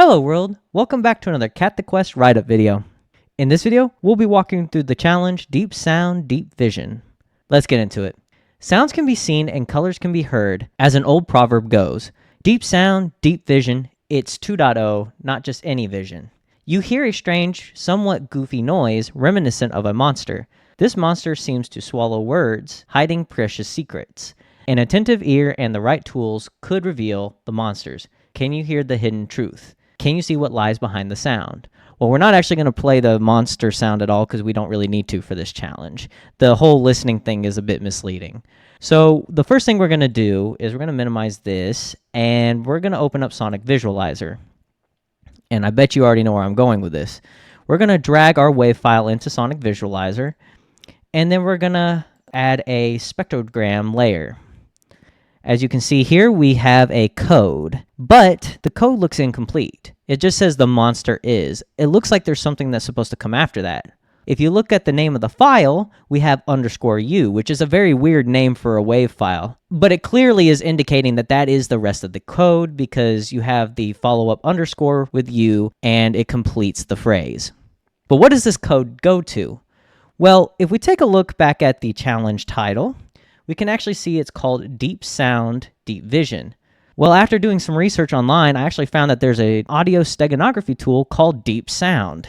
Hello world, welcome back to another CatTheQuest write-up video. In this video, we'll be walking through the challenge Deep Sound, Deep Vision. Let's get into it. Sounds can be seen and colors can be heard, as an old proverb goes. Deep sound, deep vision, it's 2.0, not just any vision. You hear a strange, somewhat goofy noise reminiscent of a monster. This monster seems to swallow words, hiding precious secrets. An attentive ear and the right tools could reveal the monsters. Can you hear the hidden truth? Can you see what lies behind the sound? Well, we're not actually going to play the monster sound at all because we don't really need to for this challenge. The whole listening thing is a bit misleading. So the first thing we're going to do is we're going to minimize this, and we're going to open up Sonic Visualizer. And I bet you already know where I'm going with this. We're going to drag our WAV file into Sonic Visualizer, and then we're going to add a spectrogram layer. As you can see here, we have a code, but the code looks incomplete. It just says the monster is. It looks like there's something that's supposed to come after that. If you look at the name of the file, we have _u, which is a very weird name for a WAV file. But it clearly is indicating that that is the rest of the code because you have the follow-up underscore with u, and it completes the phrase. But what does this code go to? Well, if we take a look back at the challenge title, we can actually see it's called Deep Sound, Deep Vision. Well, after doing some research online, I actually found that there's an audio steganography tool called Deep Sound,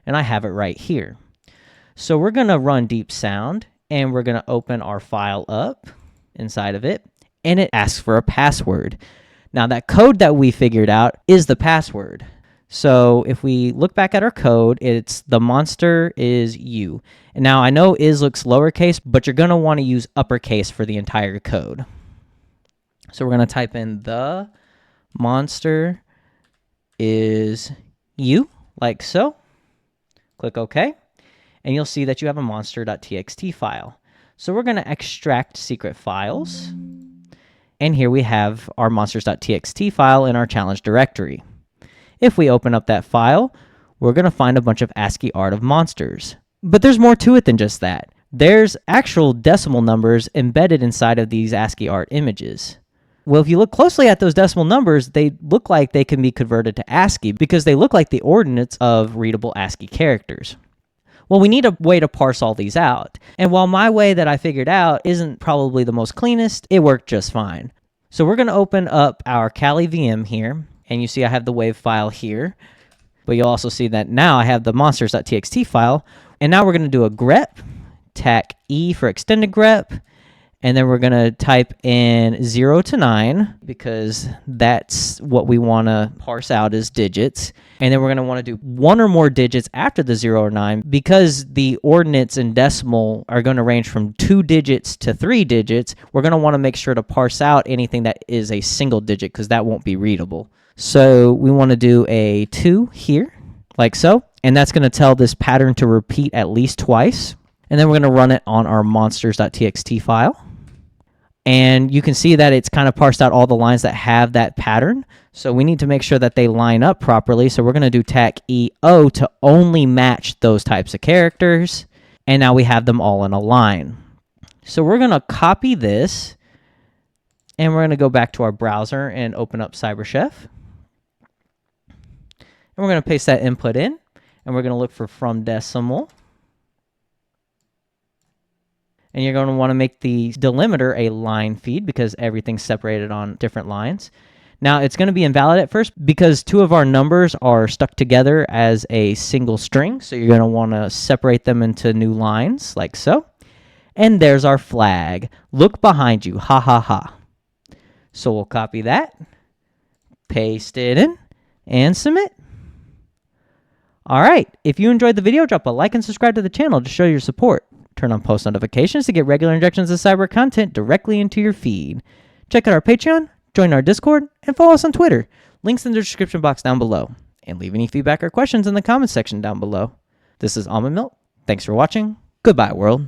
and I have it right here. So we're going to run Deep Sound, and we're going to open our file up inside of it, and it asks for a password. Now, that code that we figured out is the password. So if we look back at our code, it's the monster is u. And now I know is looks lowercase, but you're going to want to use uppercase for the entire code. So we're going to type in the monster is u, like so. Click OK. And you'll see that you have a monster.txt file. So we're going to extract secret files. And here we have our monsters.txt file in our challenge directory. If we open up that file, we're going to find a bunch of ASCII art of monsters. But there's more to it than just that. There's actual decimal numbers embedded inside of these ASCII art images. Well, if you look closely at those decimal numbers, they look like they can be converted to ASCII because they look like the ordinates of readable ASCII characters. Well, we need a way to parse all these out. And while my way that I figured out isn't probably the most cleanest, it worked just fine. So we're going to open up our Kali VM here. And you see I have the WAV file here, but you'll also see that now I have the monsters.txt file. And now we're going to do a grep, tac E for extended grep, and then we're going to type in 0 to 9 because that's what we want to parse out as digits. And then we're going to want to do one or more digits after the 0 or 9 because the ordinates and decimal are going to range from 2 digits to 3 digits. We're going to want to make sure to parse out anything that is a single digit because that won't be readable. So we want to do a 2 here, like so. And that's going to tell this pattern to repeat at least twice. And then we're going to run it on our monsters.txt file. And you can see that it's kind of parsed out all the lines that have that pattern. So we need to make sure that they line up properly. So we're going to do tac EO to only match those types of characters. And now we have them all in a line. So we're going to copy this. And we're going to go back to our browser and open up CyberChef. And we're going to paste that input in, and we're going to look for from decimal. And you're going to want to make the delimiter a line feed because everything's separated on different lines. Now, it's going to be invalid at first because 2 of our numbers are stuck together as a single string. So you're going to want to separate them into new lines, like so. And there's our flag. Look behind you. Ha, ha, ha. So we'll copy that, paste it in, and submit. All right, if you enjoyed the video, drop a like and subscribe to the channel to show your support. Turn on post notifications to get regular injections of cyber content directly into your feed. Check out our Patreon, join our Discord, and follow us on Twitter. Links in the description box down below. And leave any feedback or questions in the comments section down below. This is Almond Milk. Thanks for watching. Goodbye, world.